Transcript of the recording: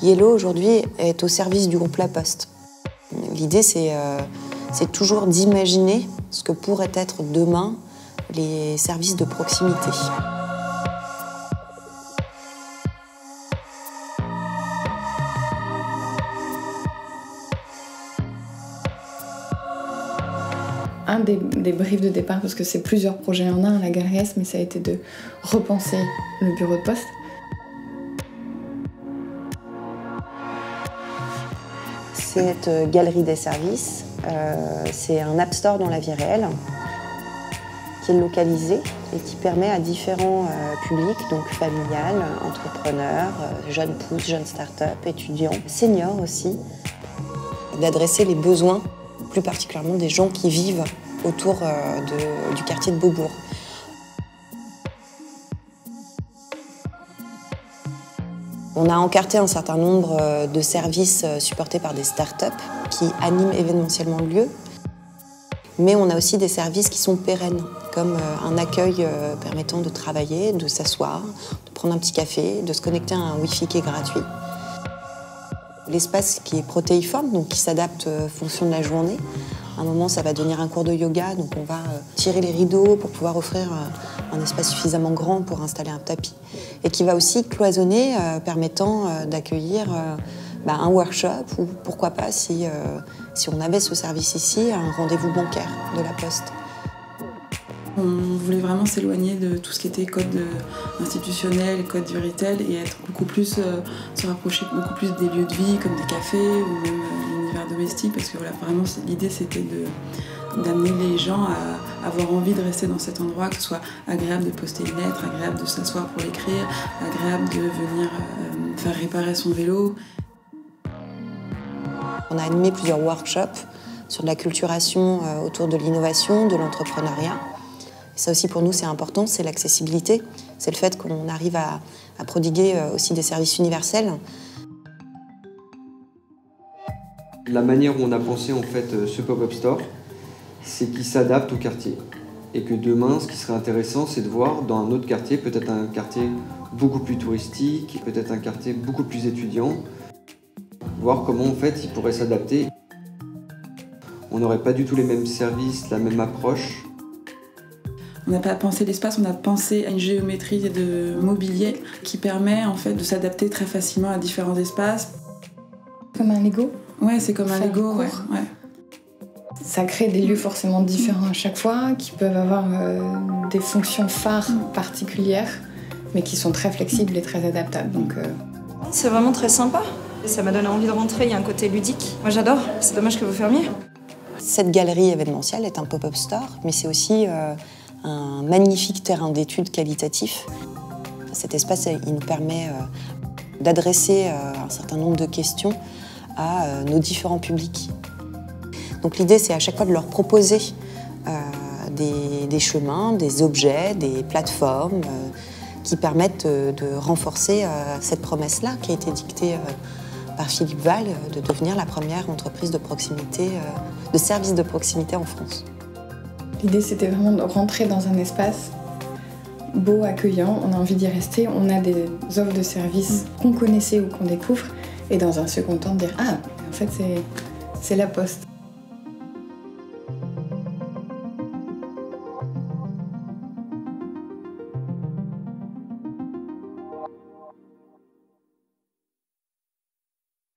Yellow, aujourd'hui, est au service du groupe La Poste. L'idée, c'est toujours d'imaginer ce que pourraient être demain les services de proximité. Un des briefs de départ, parce que c'est plusieurs projets en un, la Galerie S, mais ça a été de repenser le bureau de poste. Cette galerie des services, c'est un App Store dans la vie réelle qui est localisé et qui permet à différents publics, donc familiales, entrepreneurs, jeunes pousses, jeunes start-up, étudiants, seniors aussi, d'adresser les besoins, plus particulièrement des gens qui vivent autour du quartier de Beaubourg. On a encarté un certain nombre de services supportés par des start-up qui animent événementiellement le lieu. Mais on a aussi des services qui sont pérennes, comme un accueil permettant de travailler, de s'asseoir, de prendre un petit café, de se connecter à un Wi-Fi qui est gratuit. L'espace qui est protéiforme, donc qui s'adapte en fonction de la journée. À un moment, ça va devenir un cours de yoga, donc on va tirer les rideaux pour pouvoir offrir un espace suffisamment grand pour installer un tapis. Et qui va aussi cloisonner, permettant d'accueillir un workshop ou pourquoi pas, si on avait ce service ici, un rendez-vous bancaire de la Poste. On voulait vraiment s'éloigner de tout ce qui était code institutionnel, code du retail et être beaucoup plus, se rapprocher beaucoup plus des lieux de vie comme des cafés ou même l'univers domestique parce que voilà, vraiment l'idée c'était d'amener les gens à avoir envie de rester dans cet endroit, que ce soit agréable de poster une lettre, agréable de s'asseoir pour l'écrire, agréable de venir faire réparer son vélo. On a animé plusieurs workshops sur de la culturation autour de l'innovation, de l'entrepreneuriat. Ça aussi pour nous c'est important, c'est l'accessibilité, c'est le fait qu'on arrive à prodiguer aussi des services universels. La manière où on a pensé en fait ce pop-up store, c'est qu'il s'adapte au quartier. Et que demain, ce qui serait intéressant, c'est de voir dans un autre quartier, peut-être un quartier beaucoup plus touristique, peut-être un quartier beaucoup plus étudiant, voir comment en fait il pourrait s'adapter. On n'aurait pas du tout les mêmes services, la même approche. On n'a pas pensé l'espace, on a pensé à une géométrie de mobilier qui permet en fait de s'adapter très facilement à différents espaces. Comme un Lego ? Ouais, c'est comme un Lego, ouais. Ça crée des lieux forcément différents à chaque fois, qui peuvent avoir des fonctions phares particulières, mais qui sont très flexibles et très adaptables. Donc, c'est vraiment très sympa. Ça m'a donné envie de rentrer, il y a un côté ludique. Moi j'adore, c'est dommage que vous fermiez. Cette galerie événementielle est un pop-up store, mais c'est aussi un magnifique terrain d'études qualitatif. Cet espace, il nous permet d'adresser un certain nombre de questions à nos différents publics. Donc l'idée, c'est à chaque fois de leur proposer des chemins, des objets, des plateformes qui permettent de renforcer cette promesse-là qui a été dictée par Philippe Val de devenir la première entreprise de proximité, de service de proximité en France. L'idée, c'était vraiment de rentrer dans un espace beau, accueillant, on a envie d'y rester, on a des offres de services qu'on connaissait ou qu'on découvre, et dans un second temps de dire « Ah, en fait, c'est la Poste ».